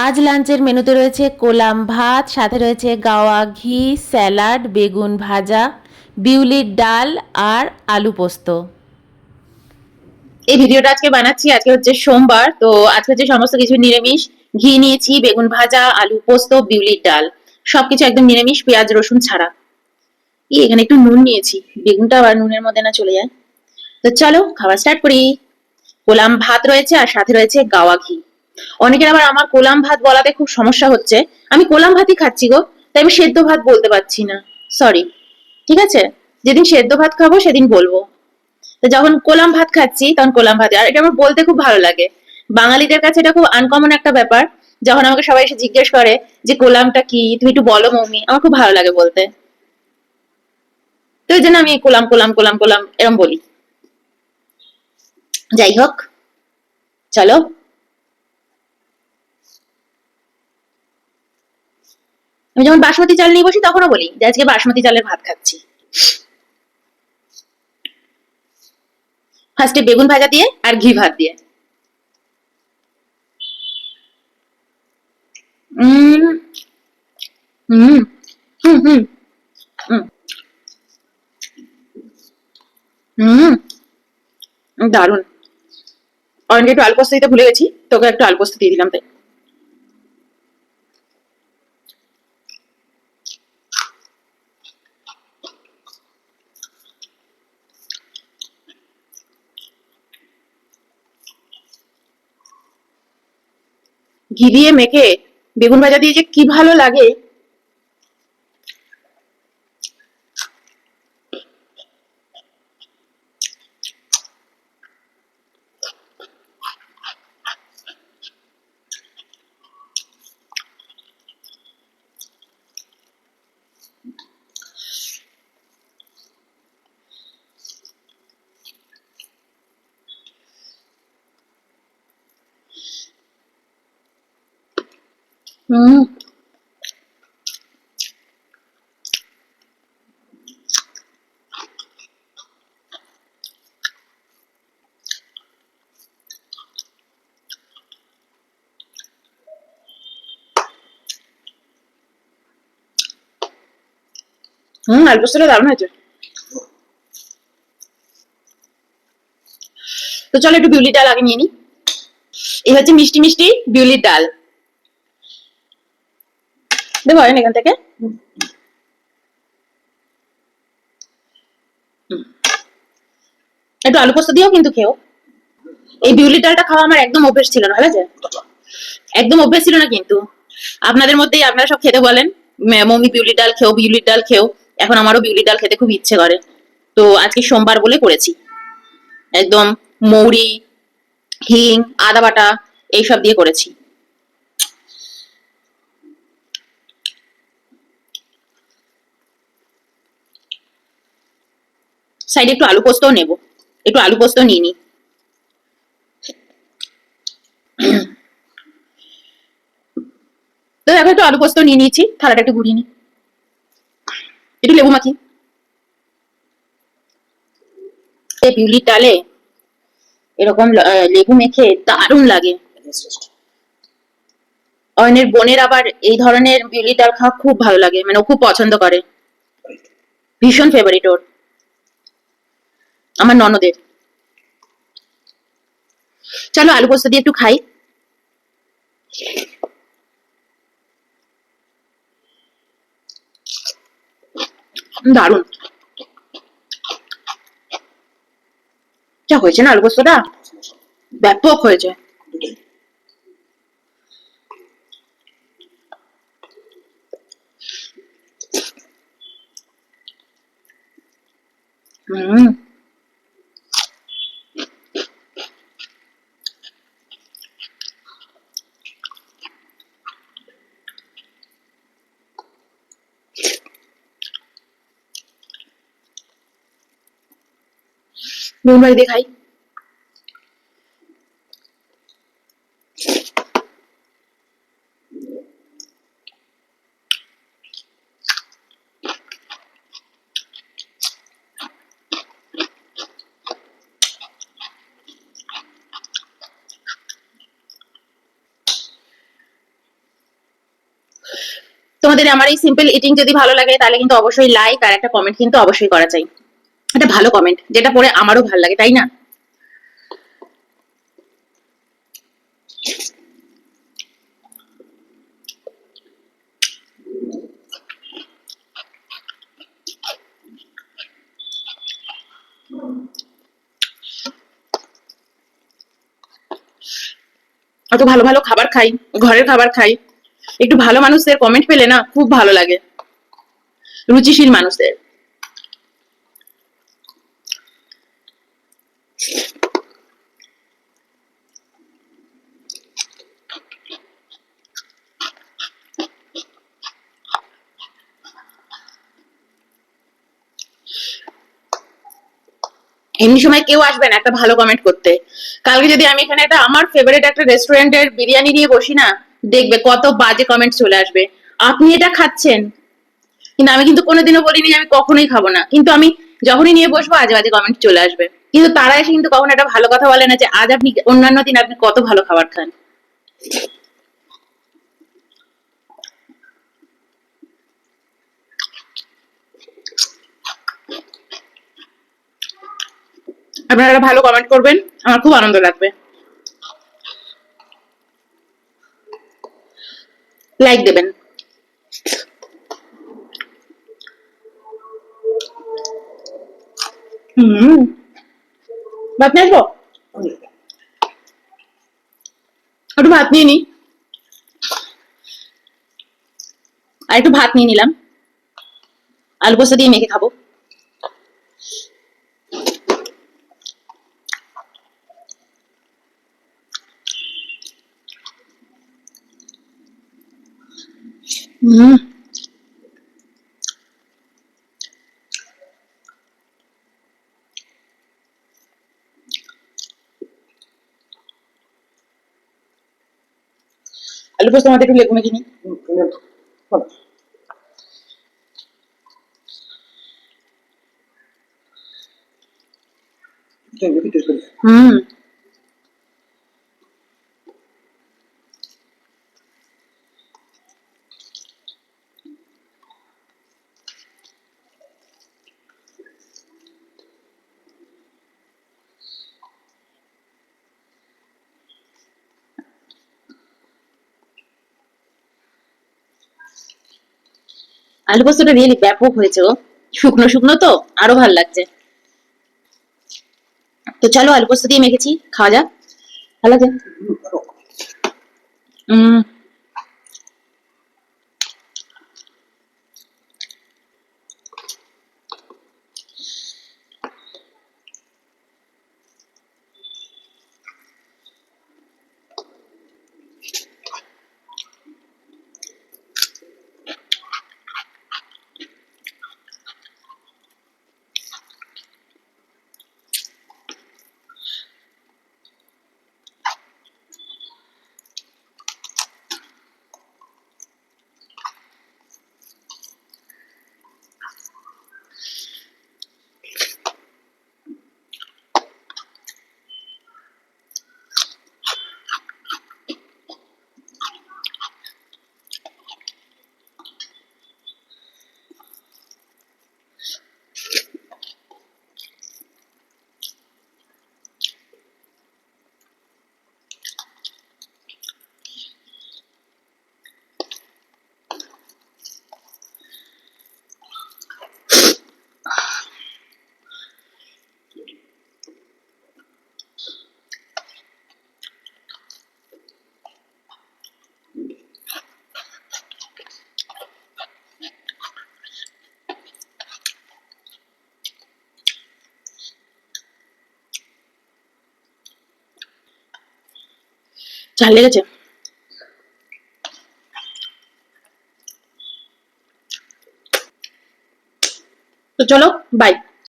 আজ লাঞ্চের মেনুতে রয়েছে কোলাম ভাত, সাথে রয়েছে গাওয়া ঘি, স্যালাড, বেগুন ভাজা, বিউলির ডাল আর আলু পোস্ত। এই ভিডিওটা আজকে বানাচ্ছি, আজকে হচ্ছে সোমবার, তো আজকে হচ্ছে সমস্ত কিছু নিরামিষ। ঘি নিয়েছি, বেগুন ভাজা, আলু পোস্ত, বিউলির ডাল, সবকিছু একদম নিরামিষ, পেঁয়াজ রসুন ছাড়া। এখানে একটু নুন নিয়েছি, বেগুনটা আবার নুনের মধ্যে না চলে যায়। তো চলো খাওয়া স্টার্ট করি। কোলাম ভাত রয়েছে আর সাথে রয়েছে গাওয়া ঘি। অনেকের আবার আমার কোলাম ভাত বলাতে খুব সমস্যা হচ্ছে। আমি কোলাম ভাতই খাচ্ছি গো, তাই আমি সেদ্ধ ভাত বলতে পারছি না, সরি। ঠিক আছে, যেদিন সেদ্ধ ভাত খাবো সেদিন বলবো। তো যখন কোলাম ভাত খাচ্ছি তখন কোলাম ভাত, আর এটা আমার বলতে খুব ভালো লাগে। বাঙালিদের কাছে এটা খুব আনকমন একটা ব্যাপার। যখন আমাকে সবাই এসে জিজ্ঞেস করে যে কোলামটা কি, তুমি একটু বলো মৌমি, আমার খুব ভালো লাগে বলতে। তো এই জন্য আমি কোলাম কোলাম কোলাম কোলাম এরম বলি। যাই হোক, চলো। আমি যখন বাসমতি চাল নিয়ে বসি তখনও বলি যে আজকে বাসমতি চালের ভাত খাচ্ছি। ফার্স্টে বেগুন ভাজা দিয়ে আর ঘি ভাত দিয়ে। উম হুম হুম হুম হুম হুম দারুন। অনেকে একটু আলু পোস্ত দিতে ভুলে গেছি, তোকে একটু আলু পোস্ত দিয়ে দিলাম তাই। ঘি দিয়ে মেখে বেগুন ভাজা দিয়ে যে কি ভালো লাগে। হুম আলু পোস্তটা দারুণ হয়েছে। তো চলো একটু বিউলির ডাল আগে নিয়ে নি। এই হচ্ছে মিষ্টি মিষ্টি বিউলির ডাল। দেবো এখান থেকে। একটু আলু পোস্ত দিয়েও কিন্তু খেও। এই বিউলির ডালটা খাওয়া আমার একদম অভ্যেস ছিল না, ঠিক আছে? একদম অভ্যেস ছিল না, কিন্তু আপনাদের মধ্যেই আপনারা সব খেতে বলেন মম্মি বিউলির ডাল খেও, বিউলির ডাল খেও। এখন আমারও বিউলির ডাল খেতে খুব ইচ্ছে করে। তো আজকে সোমবার বলে করেছি। একদম মৌরি, হিং, আদা বাটা এইসব দিয়ে করেছি। সাইডে একটু আলু পোস্তও নেবো, একটু আলু পোস্ত নিয়ে নি। তো এখন একটু আলু পোস্ত নিয়ে নিয়েছি, থালাটা একটু ঘুরিয়ে নি। একটু লেবু মাখি। এই বিউলির ডালে এরকম লেবু মেখে দারুণ লাগে। অয়নের বোনের আবার এই ধরনের বিউলির ডাল খাওয়া খুব ভালো লাগে, মানে ও খুব পছন্দ করে, ভীষণ ফেভারিট ওর, আমার ননদের। চলো আলু পোস্ত দিয়ে একটু খাই। দারুণ যা হয়েছে না আলু পোস্তটা, ব্যাপক হয়েছে। হুম নুন বাড়ি দিয়ে খাই। তোমাদের আমার এই সিম্পল ইটিং যদি ভালো লাগে তাহলে কিন্তু অবশ্যই লাইক আর একটা কমেন্ট কিন্তু অবশ্যই করা চাই, একটা ভালো কমেন্ট যেটা পড়ে আমারও ভালো লাগে, তাই না? অত ভালো ভালো খাবার খাই, ঘরের খাবার খাই, একটু ভালো মানুষদের কমেন্ট পেলে না খুব ভালো লাগে, রুচিশীল মানুষদের। এমনি সময় কেউ আসবে না একটা ভালো কমেন্ট করতে। কালকে যদি আমি এখানে একটা আমার ফেভারিট একটা রেস্টুরেন্টের বিরিয়ানি নিয়ে বসি না, দেখবে কত বাজে কমেন্ট চলে আসবে, আপনি এটা খাচ্ছেন। কিন্তু আমি কিন্তু কোনোদিনও বলিনি যে আমি কখনোই খাবো না, কিন্তু আমি যখনই নিয়ে বসবো আজে বাজে কমেন্ট চলে আসবে। কিন্তু তারা এসে কিন্তু কখনো একটা ভালো কথা বলে না যে আজ আপনি অন্যান্য দিন আপনি কত ভালো খাবার খান। আপনারা একটা ভালো কমেন্ট করবেন, আমার খুব আনন্দ লাগবে। লাইক দেবেন। হুম, ভাত নিয়ে আসবো? একটু ভাত নিয়ে নি, আর একটু ভাত নিয়ে নিলাম, আলু পোস্ত দিয়ে মেখে খাবো। হুম, আলু পোস্ত আমাদের একটু লেবু মেখে নি। হুম, আলু পোস্তটা রিয়েলি ব্যাপক হয়েছে ও, শুকনো শুকনো তো আরো ভাল লাগছে। তো চলো আলু পোস্ত দিয়ে মেখেছি, খাওয়া যাক। ভালো লাগছে। উম, ঝাল লেগেছে। তো চলো, বাই।